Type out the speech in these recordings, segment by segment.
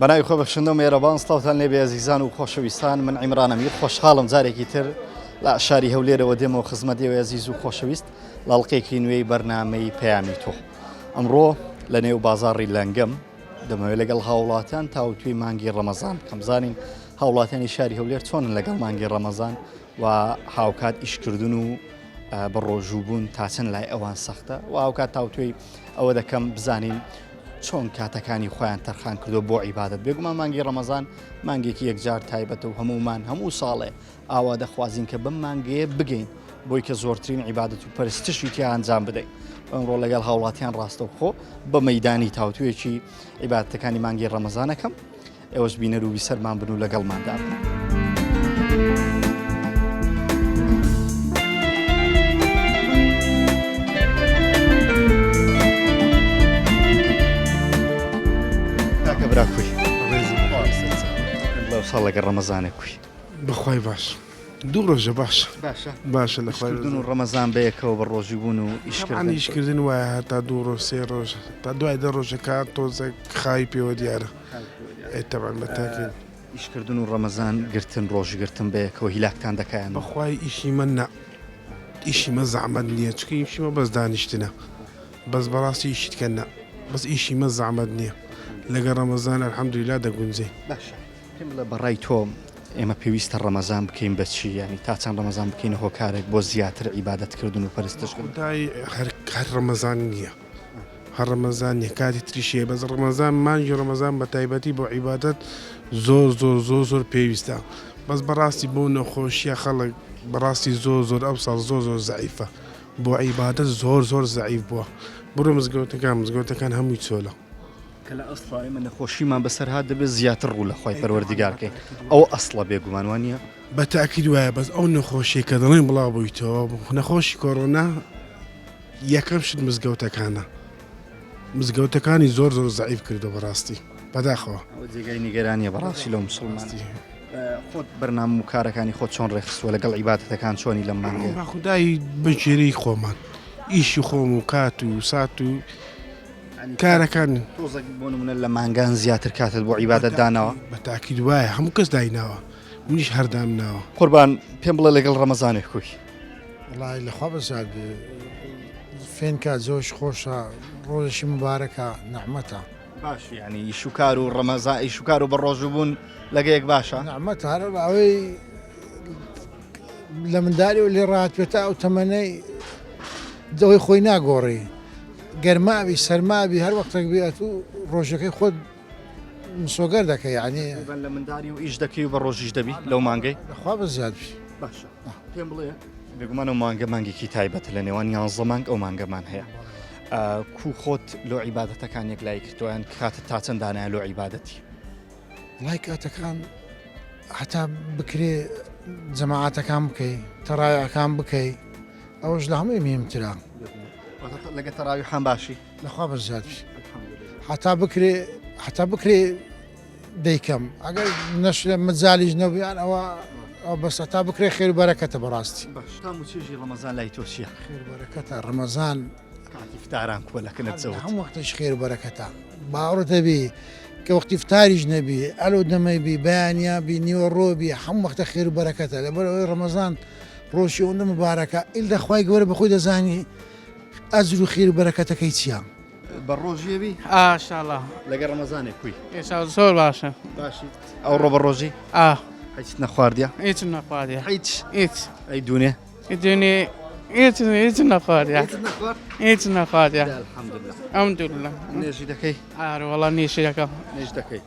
بەناوی خۆبەخشندە مێرەبان سڵاوتان لێبێ ئەزیزان و خۆشەویستان من عیمران ئەمیر خۆشحاڵم جارێکی تر لە شاری هەولێرەوە دێمەوە خزمەتیەوە ئەزیز و خۆشەویست لە ئەڵقەیەکی نوێی بەرنامەی پەیامی تۆ ئەمڕۆ لە نێو بازاڕی لەنگەم دەمەوێت لەگەڵ هاوڵاتیان تاوتوی مانگی ڕەمەزان کەمزانین هاوڵاتیانی شاری هەولێر چۆنن لەگەڵ مانگی ڕەمەزان و هاوکات ئیشکردن و بەڕۆژووبوون تا چەند لای ئەوان سەختە و هاوکات تاوتوی ئەوە دەکەم بزانین چۆن کاتەکانی خۆیان تەرخان کردو بۆ عیبادەت بێگومان مانگی ڕەمەزان مانگێکی یەکجار تایبەتە و هەمومان هەموو ساڵێ ئاوا دەخوازین کە بم مانگەیە بگەین بۆی کە زۆرترین عیبادەت و پەرستشی تیا ئەنجام بدەین ئەمڕۆ لەگەڵ هاوڵاتیان ڕاستەوخۆ بە مەیدانی تاوتوێکی عیبادەتەکانی مانگی ڕەمەزانەکەم ئێوەش بینەر و بیسەرمان بن و لەگەڵماندا بن. براکوی ساڵ لەگەڵ ڕەمەزانێ کوی بەخوای باش دوو ڕۆژە باش باشە لەخواردن و ڕەمەزان بەیەکەوە بە ڕۆژی بوون و ئیشکردن وایە هەتا دوو ڕۆژ سێ ڕۆژ تا دوای دە ڕۆژەکە تۆزە خاوی پێوە دیارە ئێتەبان بەتاکەین ئیشکردن و ڕەمەزان گرتن ڕۆژی گرتن بەیەکەوە هیلاکتان دەکەیان بەخوای ئیشی من نە ئیشی مە زەحمەت نییە چکە ئیشیمە بەس دانیشتنە بەس بەڕاستی ئیشیت کەنە بەس ئیشی مە زەحمەت نییە لەگە ڕەمەزان ئەلحەمدولیلا دەگونجێ باشە پێم بڵێ بەڕای تۆ ئێمە پێویستە ڕەمەزان بکەین بەچی ینی تا چەند ڕەمەزان بکەین هۆکارێک بۆ زیاتر عیبادەتکردن و پەرستشکردن هەر ڕەمەزان نییە هەر ڕەمەزان نییە کاتی تریشیە بەس ڕەمەزان مانگی ڕەمەزان بە تایبەتی بۆ عیبادەت زۆر پێویستە بەس بەڕاستی بۆ نەخۆشیە خەڵک بەڕاستی زۆر ئەو ساڵ زۆر زەعیفە بۆ عیبادەت زۆر زەعیف بووە بڕۆ مزگەوتەکان هەمووی چۆلە کە لە ئەسڵا ئێمە نەخۆشیمان بەسەرهات دەبێت زیاتر ڕوو لە خۆی پەروەردیگارکەین ئەو ئەسڵە بێگومان وانە بە تاکید وایە بەس ئەو نەخۆشی کە دەڵێن بڵاو بوویتەوە نەخۆشی کۆڕۆنا یەکەم شت مزگەوتەکانی زۆر زەعیف کردو بەڕاستی بەداخەوە جێگای نیگەرانیە بەڕاستی لەو مسلمانی خۆت بەرنامە و کارەکانی خۆت چۆن ڕێخستووە لەگەڵ عیبادەتەکان چۆنی لەم مانگەیە خودایی بەجێرەی خۆمان ئیشی خۆم و کات و سات و کارەکان تۆزێک بۆ نمونە لە مانگان زیاتر کاتت بۆ عیبادەت داناوە بە تاکید وایە هەموو کەس دایناوە منیش هەردامناوە قوربان پێم بڵێ لەگەڵ ڕەمەزانێک کوی وڵای لەخوا بەزاد فێنکە زۆش خۆشە ڕۆژێکی مبارەکە نەحمەتە باش ینی ئیشوکار و ڕەمەزان ئیشوکار و بە ڕۆژوبوون لەگەیەک باشە نەحمەت هەر ئەوەی لە منداری و لێ ڕات پێێتە ئەو تەمەنەی دەوەی خۆی ناگۆڕی گەرماوی سەرماوی هەر وەختێک بێت و ڕۆژەکەی خۆت مسۆگەر دەکەی ینی لە منداری و ئیش دەکەی و بە ڕۆژیش دەبی لەو مانگەی خوا بە زیاد باشە پێم بڵێ بێگومان و مانگێکی تایبەت لە نێوان 11 مانگ ئەو مانگەمان هەیە کو خۆت لۆ عیبادەتەکانێک لای کردویان کاتت تا چەند دانایە لۆ عیبادەتی لای کاتەکان هەتا بکرێ جەماعەتەکان بکەی تەڕاویەکان بکەی ئەوەش لە هەمووی مهمترە لەگە تەراوی حەم باشی لەخوا بەزیاد هەتا بکرێ دەیکەم ئەگەر نەش لە مجالیش نەبیان ئەوە بەس هەتا بکرێ خێر و بەرەکەتە بەڕاستی چێژی ڕەمەزان لای تۆ چییە خێر بەرەکەتە ڕەمەزان ئیفتاران کۆلەکەنت زەوت هەموو وەختش خێر و بەرەکەتە باوەڕ دەبی کە وەختی فتاریش نەبی ئەلۆ دەمەیبی بەیانیا بی نیوە ڕۆبی هەموو وەختە خێر و بەرەکەتە لەبەرەوەی ڕەمەزان ڕۆژی ئەوەندە مبارەکە ئیلدە خوای گەورە بەخۆی دەزانی ئەجر و خێر و بەرەکەتەکەی چییە بە ڕۆژیەوی ئاشاءالله لەگە ڕەمەزانێک کوی ئێستا زۆر باشە باشی ئەو ڕۆ بە ڕۆژی هیچ نەخواردیە هیچ نەخواردیە هیچ ئەی دوونێ دونێ هیچ نەخواردیە هیچ نەخواردیە ئەلحەمدولیلا نێژی دەکەی وەڵا نیشی دەکەم نێژ دەکەی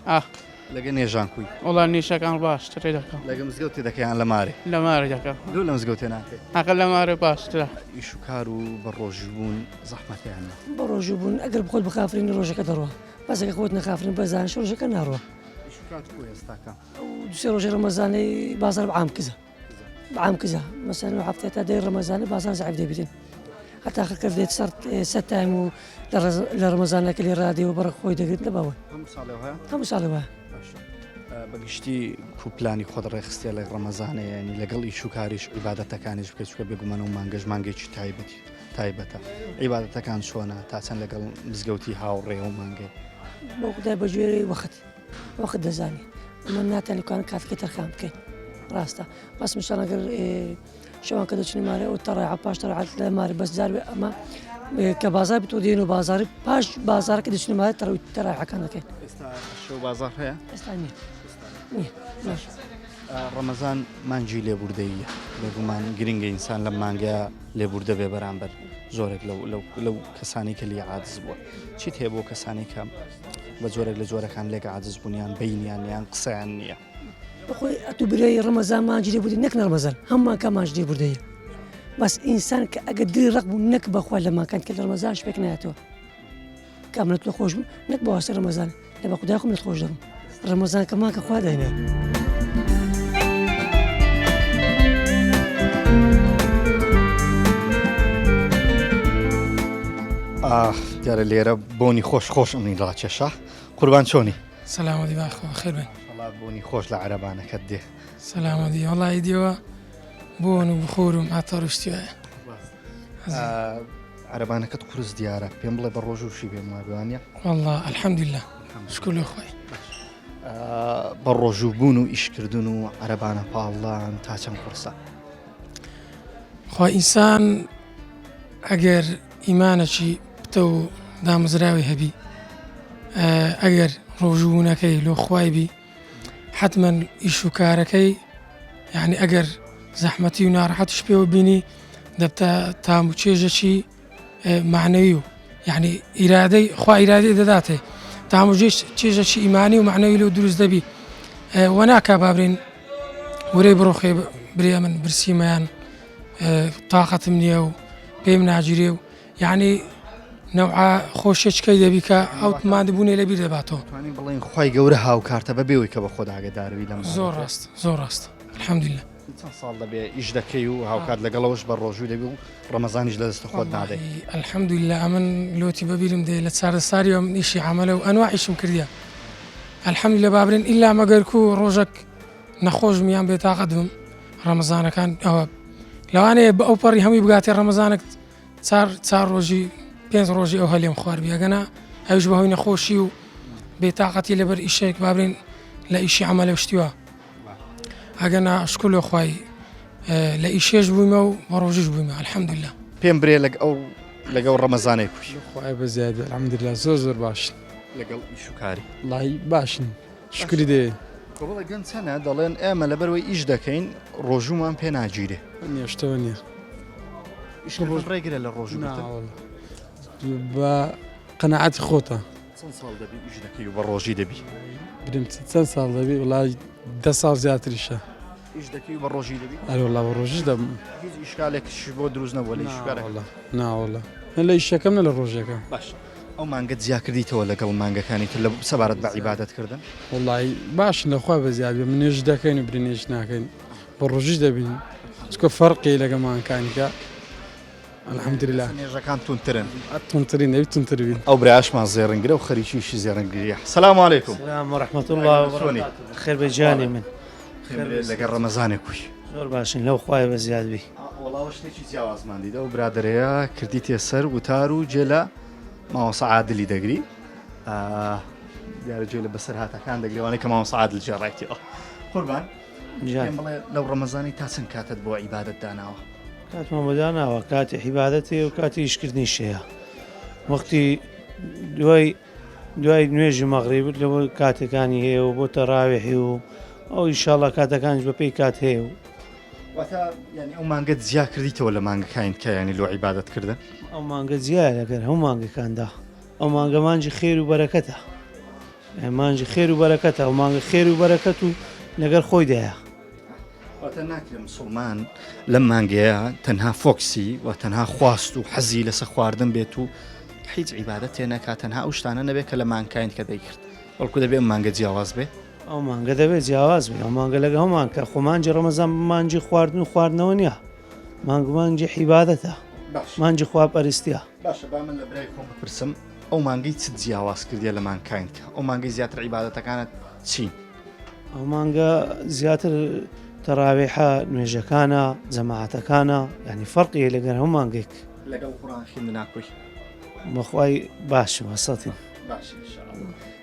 لەگە نێژان کوی وەڵا نیشەکان باشترێ دەکەم لەگە مزگەوتی دەکەیان لە مارێ لە مارە دەکەم دوو لە مزگەوتێ ناکەی ئەقە لە مارە باشترە ئیشوکار و بە ڕۆژبوون زەحمەتیان بە ڕۆژبوون ئەگەر بخۆت بخافرین ڕۆژەکە دەڕوە بەسەکە خۆت نەخافرین بەزانش ڕۆژەکە ناڕوە دوسێ ڕۆژی ڕەمەزانەی بازار بەعام کزە بەعام کزە مەسەن هەفتە تا دەی ڕەمەزانە بازار زەعیف دەبیتن حتى آخر كرديت صرت 6 أيام لرمضان لكن رادي وبرق خوي دقيت لباوي هم صالوا بەگشتی کوپلانی خۆت ڕێخستە لە ڕەمەزانە ینی لەگەڵ ئیش و کاریش عیبادەتەکانیش بکەیت چکە بێگومانە و مانگەش مانگێکی تایبەتە عیبادەتەکان چۆنە تا چەند لەگەڵ مزگەوتی هاوڕێ و مانگێ بۆ خدای بەگوێرەی وەخت دەزانی من ناتوانێت کاتەکەی تەرخان بکەین ڕاستە بەس مشان ئەگەر شەوان کە دەچنی مارێ و تەڕای پاش تەڕعات لە ماری بەس جار ئەمە کە بازار بتۆ دێن و بازاری پاش بازار کە دەچنی مارێ تەڕایعەکان دەکەین شەو بازار هەیە ئێستا نییە ڕەمەزان مانجی لێبوردەیە بێگومان گرنگە ئینسان لە مانگەیە لێبوردە بێ بەرامبەر زۆرێک لەو کەسانی کە لی عاجز بووە چیت هەیە بۆ کەسانی کە بە جۆرێک لە جۆرەکان لێک عاجز بوونیان بینیان یان قسەیان نییە بخۆی ئەتو برای ڕەمەزان مانجی لێبوردی نەک ڕەمەزان هەممان کە مانج لێبوردەیە بەس ئینسان کە ئەگەر دڵی ڕق بوو نەک بەخوا لە ماکان کە لە ڕەمەزان شپێک نایەتەوە کاملت لە خۆش بوو نەک بە واسە ڕەمەزان لە بە خودای خۆم لەت خۆش دەبم ڕەمەزان کە ماکە خوا داینێ دیارە لێرە بۆنی خۆش ئەمنی ڕاکێشە قوربان چۆنی سلامتی باخۆ خێر بن بۆنی خۆش لە عەرەبانەکەت دێ سلامتی وڵی دیوە بۆن و بخۆرم ئاتا ڕشتیایە عەرەبانەکەت قورس دیارە پێم بڵێ بە ڕۆژ وشی پێم وابوانە والله الحەمدلله شکر خۆی بە ڕۆژوو بوون و ئیشکردن و عەرەبانە پاڵان تا چەند قورسە خوا ئینسان ئەگەر ئیمانەکی بتە و دامەزراوی هەبی ئەگەر ڕۆژوونەکەی لۆ خوای بی حتمما ئیش و کارەکەی یعنی ئەگەر زەحمەتی و ناڕەحەتش پێوە بینی دەبتە تام و چێژەکی معنەوی و یعنی ئیرادەی خوا ئیرادەی دەداتێ تام و چێژەکی ئیمانی و معنەوی لەو دروست دەبی وەناکا بابرین وەرەی بڕۆخێ برێ من برسیمەیان تااقەتم نییە و پێم ناگیرێ و یعنی نەوعا خۆشێچکەی دەبی کە ئەوتمان دەبوونێ لەبیر دەباتەوە بڵین خی گەورە هاوکارتە بە بێەوەی کە بە خۆداگەداروی لەم زۆر ڕاست زۆر ڕاست الحەمدلله چەند ساڵ دەبێ ئیش دەکەی و هاوکات لەگەڵەوەش بە ڕۆژوو دەبی و ڕەمەزانیش لە دەستە خۆت نادەی الحەمدلله ئەمن لۆتی بەبیرم دێ لە چاردەساریەوە من ئیشی عملە و ئەنواعیشم کردیە الحەمدلله بابرین ئیلا مەگەرک و ڕۆژێک نەخۆش میان بێتاقەت بم ڕەمەزانەکان ئەوە لەوانەیە بە ئەو پەڕی هەمووی بگاتێ ڕەمەزانێک چار ڕۆژی 5 ڕۆژی ئەو هەلێم خواردبی ئەگەنا ئەوش بەهۆی نەخۆشی و بێتاقەتی لەبەر ئیشێک بابرین لە ئیشی عملە شتیوە ئەگەنا شکل لە خوای لە ئیشێش بوویمە و بە ڕۆژش بوویمە الحەمدلله پێم برێ لەگەڵ ڕەمەزانێک کوش خوای بەزیاد الحەمدلله زۆر باشن لەگەڵ ئیش و کاری وڵی باشن شکری دێ بڵێ گەن چەنە دەڵێن ئێمە لەبەرەوەی ئیش دەکەین ڕۆژومان پێ ناگیرێ نیشتەوە نییە ڕێگرە لە ڕۆژ بە قەنەعەتی خۆتە چەند ساڵ دەبی ئیش دەکەی و بە ڕۆژی دەبی برم چەند ساڵ دەبی وڵی 10 ساڵ زیاتریشە ئیش دەکەی و بە ڕۆژی دەبی ئەوڵا بە ڕۆژی دەم هیچ ئیشکالێکش بۆ دروست نەبووە لە ئیشکارەکە ناوەڵە لە ئیشەکەم نە لە ڕۆژەکە باش ئەو مانگەت زیاکردیتەوە لەگەڵ مانگەکانی تر لە سەبارەت بە عیبادەتکردن وڵی باشن لەخوا بەزیاد بێ منێژ دەکەین و برنێژ ناکەین بە ڕۆژی دەبین چکە فەرقی لەگە مانکانیکە الحەمدلله نێژەکان تونترن تونترین نەوی تونتر بین ئەو برایشمان زێڕنگرە و خەریکیشی زێڕنگریە سلام علیکم سلام ورحمة الله وبركاته خير بجاني من لەگەڵ ڕەمەزانێک کوش زۆر باشن لەو خوای بەزیاد بی وەڵاوە شتێکی جیاوازمان دیدە و برادرەیە کردیتێ سەر وتار و جێ لە ماوەسە عادلی دەگری دیارە جێ لە بەسەر هاتەکان دەگریوانەی کە ماوەسە عادل جێڕایەتەوە قوربان پێم بڵێ لەو ڕەمەزانی تا چەند کاتت بۆ عیبادەت داناوە کاتمان بەداناوە کاتی حیبادەتێ و کاتی ئیشکردنی شەیە وەختی دوای نوێژی مەغریب لەوە کاتەکانی هەیە و بۆ تەڕاویحی و ئەو ئینشاڵڵا کاتەکانش بەپێی کات هەیە و ئەو مانگەت زیا کردیتەوە لە مانگەکان کە ینی لۆ عیبادەتکردن ئەو مانگە جیایە لەگەر هەموو مانگەکاندا ئەو مانگە مانجی خێر و بەرەکەتە مانجی خێر و بەرەکەتە ئەو مانگە خێر و بەرەکەت و لەگەر خۆی دەیە ناکرێ مسلمان لەم مانگەیە تەنها فۆکسی و تەنها خواست و حەزی لەسە خواردن بێت و هیچ عیبادەت تێ نەکات تەنها ئەو شتانە نەبێت کە لە مانکاین کە دەیکرد بەڵکو دەبێت مانگە جیاواز بێ ئەو مانگە دەبێت جیاواز بێ ئەو مانگە لەگە هەمان کە خۆمانجی ڕەمەزان مانجی خواردن و خواردنەوە نییە مانگمانجی حیبادەتە مانجی خوا پەرستیە باشە با من لە برای خۆم بپرسم ئەو مانگەی چ جیاواز کردیە لە مانکایند کە ئەو مانگەی زیاتر عیبادەتەکانت چی؟ ئەو مانگە زیاتر تەراویحە نوێژەکانە جەماعەتەکانە یعنی فەرقیە لەگەر هەموو مانگێک لەگەڵ قورآن خوێندناکۆی بەخوای باشە وەسەتین باش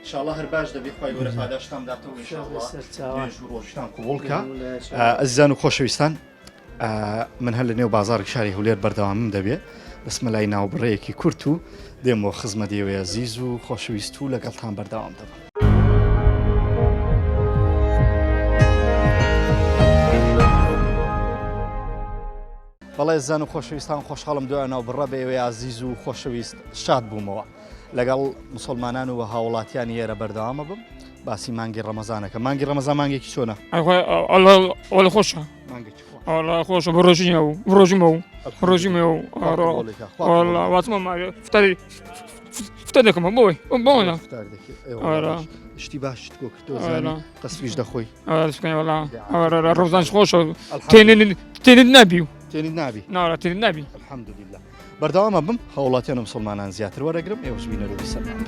انشاءالله هەر باش دەبێت خی گەورە پاداشتان داتەوە انشاءالله نوێژ و ڕۆژتان قوبوڵکە ئەزیزان و خۆشەویستان من هەر لە نێو بازاڕی شاری هەولێر بەردەوامم دەبێت دەسمە لای ناوبڕەیەکی کورت و دێمەوە خزمەتیەوەی عزیز و خۆشەویست و لەگەڵتان بەردەوام دەبم. بەڵێ زان و خۆشەویستان خۆشحاڵم دوای ناوبڕە بە ئێوەی عزیز و خۆشەویست شاد بوومەوە لەگەڵ مسلمانان و هاوڵاتیانی ئێرە بەردەوامە بم باسی مانگی ڕەمەزانەکە مانگی ڕەمەزان مانگێکی چۆنە؟ والله خۆشە والله خۆشە بە ڕۆژینە و ڕۆژیمە و ڕۆژیمە و واتمە فتە دەکەمە بۆی بۆنە شتی باشت بۆ کردۆ قەسویش دەخۆی ڕۆزانش خۆشە تێنت نابی و تێنیت نابی ناوە تێنت نابی الحەمدولله بەردەوامە بم هاوڵاتیان و مسلمانان زیاتر وەرەگرم ئێوەش بینەرۆی سەرمان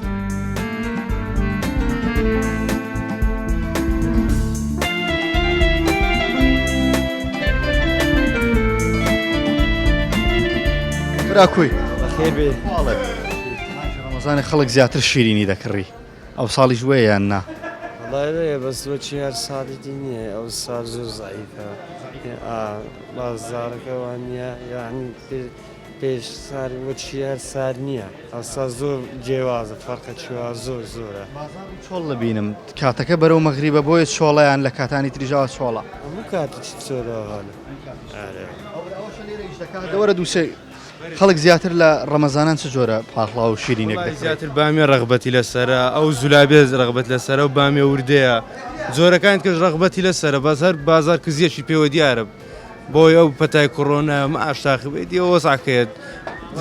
براکوی بەخێر بێ ڕەمەزانی خەڵک زیاتر شیرینی دەکڕی ئەو ساڵی ژوێ یان نا والله بەس وەچی هەر ساڵی نییە ئەو ساڵ زۆر زعیفە بازارەکەوان نییە یعنی پێش ساری وەچی هەر سار نییە ئەسا زۆر جێوازە فەرقە چوار زۆر زۆرە چۆڵ لەبینم کاتەکە بەرەو مەغریبە بۆیە چۆڵەیان لە کاتانی تریژاوە چۆڵە هەموو کاتێکی چۆرەوانە دەوەرە دووسێ خەڵک زیاتر لە ڕەمەزانان چ جۆرە پاخڵاو و شیرینێک زیاتر بامیە ڕغبەتی لەسرە ئەو زولابێز ڕغبەت لەسرە و بامیە وردەیە جۆرەکان کەش ڕغبەتی لەسرە بازار بازار کزیەکی پێوە دیارە بۆی ئەو پەتای کۆڕۆنا ئاشتاخبێتی ئەوە ساکەیت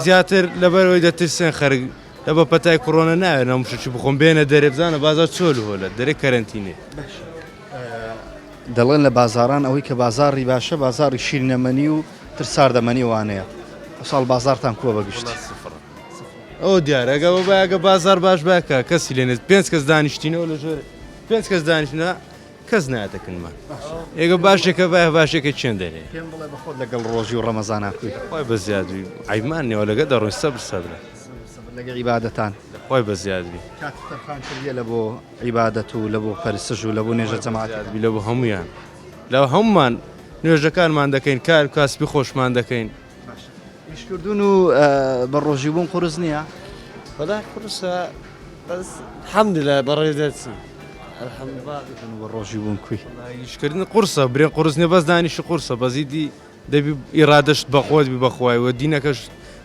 زیاتر لەبەرەوەی دەترسێن خەرگ لە بە پەتای کۆڕۆنە ناوێت نەمشی بخۆم بێنە دەرێبزانە بازار چۆل هۆلە دەرێ کەرنتینێ دەڵێن لە بازاران ئەوەی کە بازاری باشە بازاری شیرنەمەنی و ترساردەمەنی وانەیە ساڵ بازارتان کووە بەگشتی ئەو دیارەگە بە باگە بازار باش باکە کەسی لێنێت 5 کەس دانیشتینەوە لە ژۆر 5 کەس دانیشتە کەس ناتەکنمان ئێگە باشێکە باە باشێکە چێن دەرێ پێم بڵێ بەخۆت لەگەڵ ڕۆژی و ڕەمەزاناکوی خۆی بە زیادوی ئایمان نێوە لەگە دەڕۆی سەبر سەبرە لەگەڵ عیبادەتان خۆی بە زیادوی کاتی تەرخان کردیە لە بۆ عیبادەت و لە بۆ پەرستش و لە بۆ نێژە جەماعەتی لە بۆ هەمویان لە هەمومان نوێژەکانمان دەکەین کار کاسبی خۆشمان دەکەین ئیشکردون و بە ڕۆژی بوون قورس نییە بەلا قورسە بەس حەمدلە بەڕێ دەچن بە ڕۆژی بوون کوی ئیشکردن قورسە برێن قورس نیە بەس دانیشی قورسە بەزیدی دەبی ئیرادەشت بەخۆت بی بەخوایەوە دینەکەش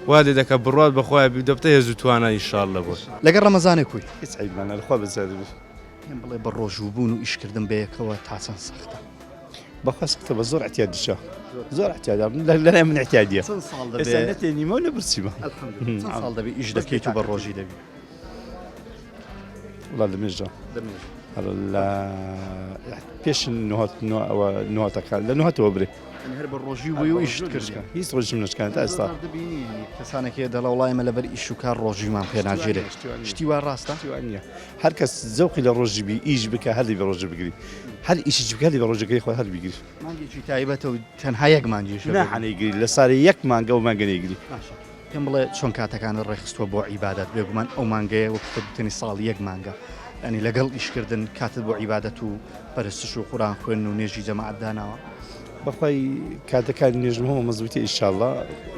وا دێ دەکە بڕات بەخوای بی دەبتە هێز و توانە ئینشاءالله بۆ لەگەڵ ڕەمەزانێک کوی هیچ عیبمانە لەخوا بەزیادبی پێم بڵێ بە ڕۆژوو بوون و ئیشکردن بەیەکەوە تا چەند سەختە بەخوا سەختە بە زۆر احتیاج دشە زۆر احتیاج لەلای من احتیاجیە چەند ساڵ ئێستا نەتێنیمە و لە برسیمە چەند ساڵ دەبی ئیش دەکەیت و بە ڕۆژی دەبی وڵا لە مێژە لە پێش نواتەکان لە نوهاتەوە برێ هەر بە ڕۆژی بووی و ئیشت کردکە هیچ ڕۆژیم نشکان تا ئێستا کەسانێکی دەڵە وڵایمە لەبەر ئیش و کار ڕۆژیمان پێناگیرێ شتی وا ڕاستە نیە هەر کەس زەوقی لە ڕۆژی بی ئیش بکە هەردی بە ڕۆژە بگری هەر ئیشی بکە بە ڕۆژەکەی خۆ هەر بگری مانگێکی تایبەتە و تەنها یەک مانگیش ناحەنەیگری لە ساری یەک مانگە و مانگەنەیگری پێم بڵێ چۆن کاتەکانت ڕێخستووە بۆ عیبادەت بێگومان ئەو مانگەیە وەکتنی ساڵ یەک مانگە ینی لەگەڵ ئیشکردن کاتت بۆ عیبادەت و پەرستش و قورآن خوێن و نێژی جەماعەت داناوە بەخوای کاتەکانی نێژمەوە مەزبوطی ئینشاءالله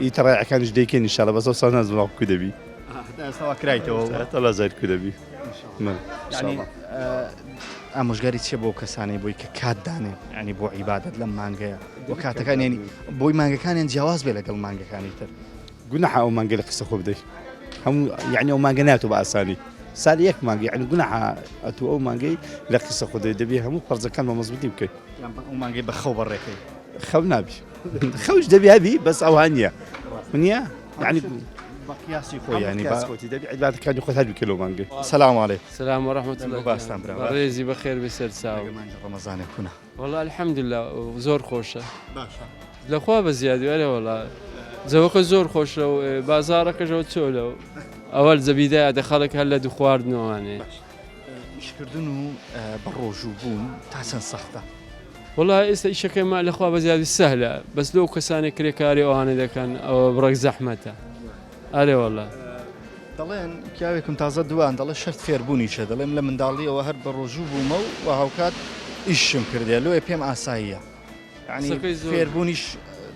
ئیتەڕایەکانیش دەیکەن ئینشاءالله بەس ئەو ساڵ نازم کو دەبی ئێستاوا کرایتەوە تەلا زاید کو دەبی ئامۆژگاری چیە بۆ کەسانی بۆی کە کات دانێن ینی بۆ عیبادەت لەم مانگەیە بۆ کاتەکان ینی بۆی مانگەکانیان جیاواز بێ لەگەڵ مانگەکانی تر گوناح ئەو مانگە لە قسە خۆ بدەیت هەموو یعنی ئەو مانگە ناتوە بە ئاسانی سالی یەک مانگە یعنی گوناح ئەتوو ئەو مانگەی لە قسە خۆ دەبێ هەموو فەرزەکان بە مەزبوطی بکەیت ئەو مانگەی بە خەو بەڕێکەی خەو نابی خەوش دەبی هەبی بەس ئەوها نییە منە یعنی بەقیاسی خۆی ینی باسخۆتی دەبی عیبادەتەکانی خۆت هەر بکەلەوە مانگەی سەلام عەلەیکم سلام وەرەحمەتوڵڵاه باشتان برا ڕێزی بەخێر بەسەر چاو ڕەمەزانێک کوونە والله الحەمدلله زۆر خۆشە باشە لەخوا بە زیادی وەرە وڵا جەوەکە زۆر خۆشە و بازارەکەشەوە چۆلە و ئەوەل زەبیدایە خەڵک هەر لە دوو خواردنەوەوانێ ئیشکردن و بە ڕۆژوو بوون تا چەند سەختە وڵای ئێستا ئیشەکەیما لەخوا بە زیادی سەهلە بەس لەو کەسانی کرێکاری ئەوانە دەکەن ئەوە بڕێک زەحمەتە ئەرێ وەڵا دەڵێن پیاوێکم تازە دوان دەڵێ شەرت فێربوونی چە دەڵێم لە منداڵیەوە هەر بە ڕۆژوو بوومە و هاوکات ئیشم کردێ لۆیە پێم ئاساییە یعنی فێربوونیش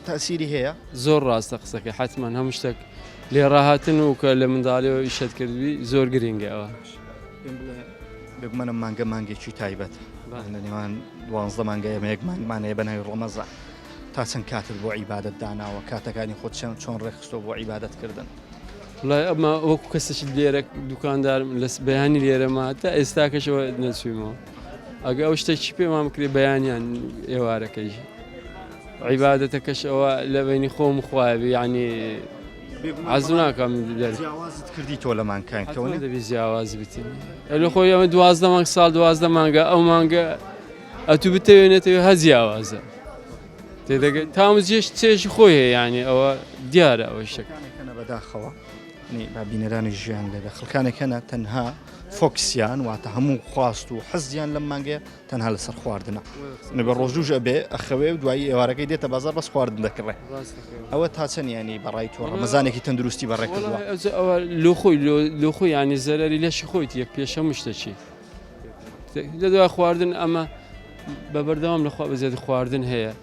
تەسیری هەیە زۆر ڕاستە قسەکە حتمما هەموو شتێک لێ ڕاهاتن و کە لە منداڵیەوە ئیشت کردوی زۆر گرنگە ئەوە بگومانە مانگە مانگێکی تایبەت لە نێوان 12 مانگە ئێمە یەک مانگمانەیە بەناوی ڕۆمەزە تا چەند کاتت بۆ عیبادەت داناوە کاتەکانی خۆت چۆن ڕێخستۆ بۆ عیبادەتکردن وڵای ئەمە وەکو کەسێکی لێرە دوکاندارم لە بەیانی لێرەما تا ئێستاکەشەوە نەچوویمەوە ئەگە ئەو شتێکی پێمان بکرێ بەیانیان ئێوارەکەی عیبادەتەکەش ئەوە لە بینی خۆم خوایە یعنی حەزم ناکەم جیاوازت کردی تۆ لە مانگەکانی دەبی جیاواز بتین لە خۆی ئەمە 12 مانگ ساڵ 12 مانگە ئەو مانگە ئەتوو بتەوێنێتەوە هە جیاوازە تێدەگەی تامزیێش چێژی خۆی هەیە یعنی ئەوە دیارە ئەوە شتەکانێکەنە بەداخەوە با بینەرانی ژیان لێدە خەڵکانێکەنە تەنها فۆکسیان واتە هەموو خواست و حەزیان لەم مانگەیە تەنها لەسەر خواردنە بە ڕۆژوژ ئەبێ ئەخەوێ و دوایی ئێوارەکەی دێتە بازار بەس خواردن دەکڕێ ئەوە تا چەند ینی بەڕای تۆ ڕەمەزانێکی تەندروستی بەڕێکردووە ئەوە لۆ خۆی ینی زەرەری لەشی خۆیت یەک پێشە مشتەچی لە دوای خواردن ئەمە بە بەردەوام لەخوا بە زیادی خواردن هەیە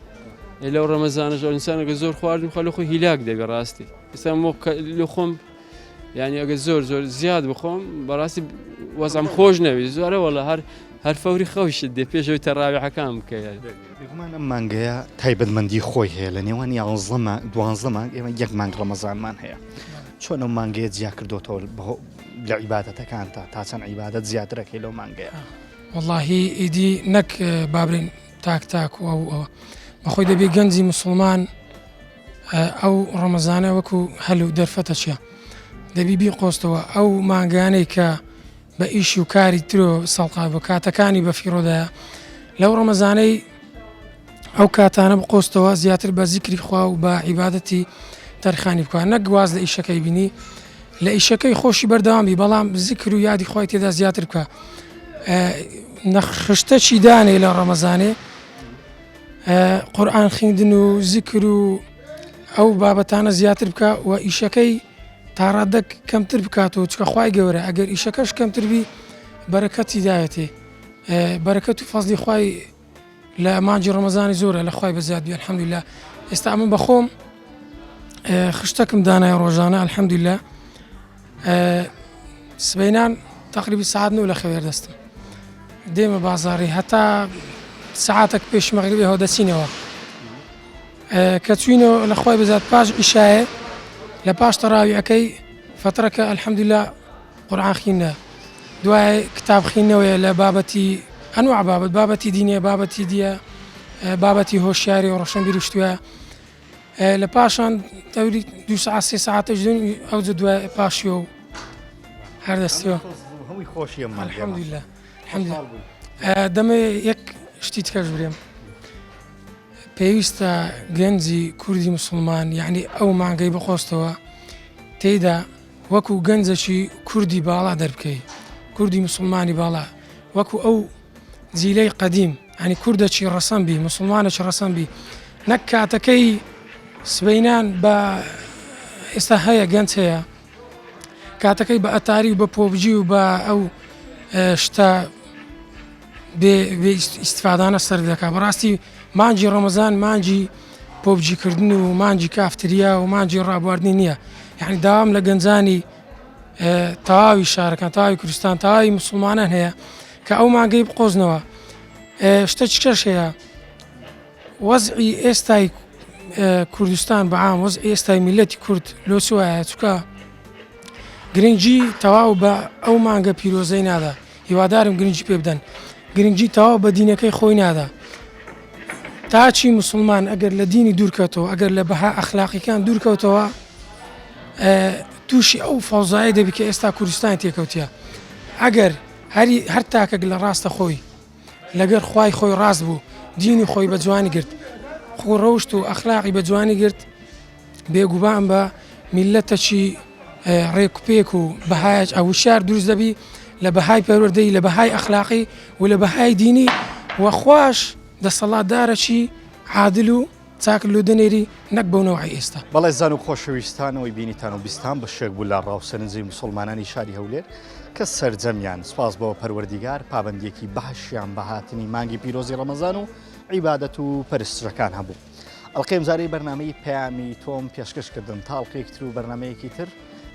لەو ڕەمەزانەش ئینسانەکە زۆر خواردن خوا لە خۆی هیلاک دەبێ ڕاستی ئێستا لە خۆم یعنی ئەگە زۆر زیاد بخۆم بەڕاستی وەزم خۆش نەوی زۆرە وەڵا هەر فەوری خەوشت دێ پێشەوەی تەڕاویحەکان بکەیە بگومانە مانگەیە تایبەتمەندی خۆی هەیە لە نێوان 12 مانگ ئێمە یەک مانگ ڕەمەزانمان هەیە چۆن ئەو مانگەیە جیا کردوتەوە لە عیبادەتەکان تا چەند عیبادەت زیاترەکەی لەو مانگەیە واللهی ئیدی نەک بابرین تاک و بەخۆی دەبێ گەنجی مسلمان ئەو ڕەمەزانە وەکو هەلو دەرفەتە چیە دەبی بیقۆستەوە ئەو مانگانەی کە بە ئیشی و کاری ترۆ سەڵقا بە کاتەکانی بە فیرۆدایە لەو ڕەمەزانەی ئەو کاتانە بقۆستەوە زیاتر بە زیکری خوا و بە عیبادەتی تەرخانی بکە نەک گواز لە ئیشەکەی بینی لە ئیشەکەی خۆشی بەردەوامی بەڵام زیکر و یادی خۆی تێدا زیاتر بکە نەخشتە چی دانێ لە ڕەمەزانێ قورئان خوێندن و زیکر و ئەو بابەتانە زیاتر بکە و ئیشەکەی تا ڕادەک کەمتر بکاتەوە چکە خوای گەورە ئەگەر ئیشەکەش کەمتر بی بەرەکەتی دایەتێ بەرەکەت و فەزلی خوای لە مانجی ڕەمەزانی زۆرە لە خوای بەزیاد بێ الحەمدولله ئێستا من بەخۆم خشتەکم دانای ڕۆژانە الحەمدولله سبەینان تقریبی ساعت 9 لە خەوێر دەستم دێمە بازاڕی هەتا ساعتێک پێش مەغریبی هەودەچینەوە کە چوینەوە لە خوای بەزیاد پاش ئیشایە لە پاش تەراویحەکەی فترەکە الحەمدولله قورئان خوێندنە دوای کتاب خوێندنەوەیە لە بابەتی ئەنواع بابەتی دینیە بابەتی دیە بابەتی هۆشیاری و ڕۆشنبیری شتووە لە پاشان تەوری 2 ساعت 3 ساعتەش دێن ئەو دوای پاشیەوە و هەردەستیەوە هەمووی خۆشیە الحەمدولله دەمە یەک شتی تکەش برێم پێویستە گەنجی کوردی مسلمان یعنی ئەو مانگەی بخۆستەوە تێیدا وەکو گەنجەکی کوردی باڵا دەربکەی کوردی مسلمانی باڵا وەکو ئەو جیلەی قەدیم ینی کوردەکی ڕەسەن بی مسلمانێکی ڕەسەن بی نەک کاتەکەی سبەینان بە ئێستا هەیە گەنج هەیە کاتەکەی بە ئەتاری و بە پۆبجی و بە ئەو شتە بێ ئیسیفادانە سەر دەکات بەڕاستی مانجی ڕەمەزان مانجی پۆبجیکردن و مانجی کافتریا و مانجی ڕابواردنی نییە یعنی داوام لە گەنجانی تەواوی شارەکان تاوی کوردستان تاوی مسلمانان هەیە کە ئەو مانگەی بقۆزنەوە شتێکی کەش هەیە وەزعی ئێستای کوردستان بەعام وەزعی ئێستای میلەتی کورد لۆچوایە چکە گرنگجی تەواو بە ئەو مانگە پیرۆزەی نادا هیوادارم گرنگجی پێ بدەن گرنگجی تەواو بە دینەکەی خۆی نادا تاچی مسلمان ئەگەر لە دینی دوورکەوتەوە ئەگەر لە بەها ئەخلاقیەکان دوورکەوتەوە تووشی ئەو فەوزایە دەبی کە ئێستا کوردستان تێکەوتیە ئەگەر هەر تاکەک لە ڕاستە خۆی لەگەر خوای خۆی ڕاست بوو دینی خۆی بە جوانی گرت خۆ ڕەوشت و ئەخلاقی بە جوانی گرت بێگوبان بە میلەتەکی ڕێکوپێک و بەهای ئەو شار دروست دەبی لە بەهای پەروەردەی لە بەهای ئەخلاقی و لە بەهای دینی وەخواش دەسەڵاتدارەکی عادل و چاکلو دەنێری نەک بەونەوەی ئێستا. بەڵێ زان و خۆشەویستانەوەی بینیتان و بیستان بە شێک بوو لە ڕاوسەرنجی مسلمانانی شاری هەولێر کە سەرجەمیان سپاس بەوە پەروەردیگار پابەندیەکی بەهشیان بە هاتنی مانگی پیرۆزی ڕەمەزان و عیبادەت و پەرستشەکان هەبوو. ئەڵقەی ئەمجارەی بەرنامەی پەیامی تۆم پێشکەشکردن تاڵقەیەکی تر و بەرنمەیەکی تر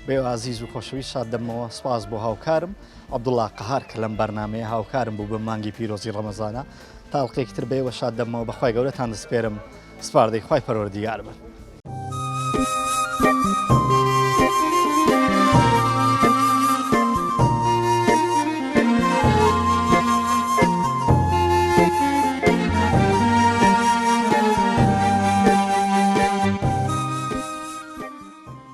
بێ عزیز و خۆشەویست شاد دەمەوە سپاس بۆ هاوکارم عەبدوڵڵا قەهار کە لەم بەرنامەیە هاوکارم بوو بە مانگی پیرۆزی ڕەمەزانە تاڵقەیەکی تر بێوە شاد دەمەوە بەخوای گەورەتان دەسپێرم سپاردەی خوای پەروەردیگار بن.